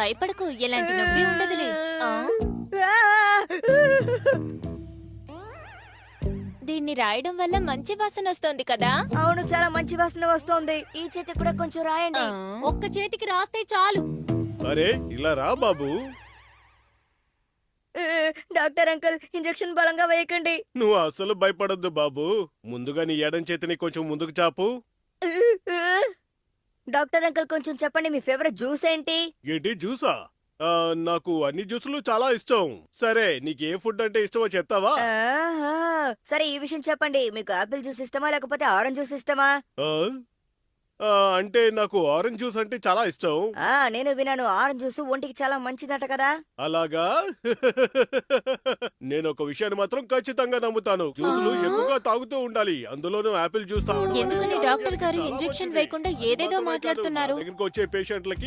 భయపడకు, ఎలాంటి నొప్పి ఉండదులే. దీన్ని రాయడం వల్ల మంచి వాసన వస్తోంది కదా? అవును, చాలా మంచి వాసన వస్తోంది. ఈ చేతి కూడా కొంచెం రాయండి. ఒక్క చేతికి రాస్తే చాలు. అరే ఇలా రా బాబు. డాక్టర్ అంకుల్, ఇంజెక్షన్ బలంగా వేయకండి. నువ్వు అసలు భయపడొద్దు బాబు. ముందుగా నీ ఎడం చేతిని కొంచెం ముందుకు చాపు. డాక్టర్ అంకుల్, కొంచెం చెప్పండి, మీ ఫేవరెట్ జ్యూస్ ఏంటి? ఏంటి జ్యూసా? నాకు అన్ని జ్యూసులు చాలా ఇష్టం. సరే నీకు ఏ ఫుడ్ అంటే ఇష్టమో చెప్తావా? ఆహా, సరే ఈ విషయం చెప్పండి, మీకు ఆపిల్ జ్యూస్ ఇష్టమా లేకపోతే ఆరెంజ్ జ్యూస్ ఇష్టమా? ఆ? అంటే నాకు ఆరెంజ్ జ్యూస్ అంటే చాలా ఇష్టం. నేను విన్నాను, ఆరెంజ్ జ్యూస్ ఒంటికి చాలా మంచిదట కదా. అలాగా? నేను ఒక విషయాన్ని మాత్రం ఖచ్చితంగా నమ్ముతాను. జ్యూసులు ఎక్కువగా తాగుతూ ఉండాలి, అందులోనూ ఆపిల్ జ్యూస్ తాగడం. ఎందుకని డాక్టర్ గారు ఇంజెక్షన్ వేయకుండా ఏదేదో మాట్లాడుతున్నారు? దగ్గరికి వచ్చే పేషెంట్లకి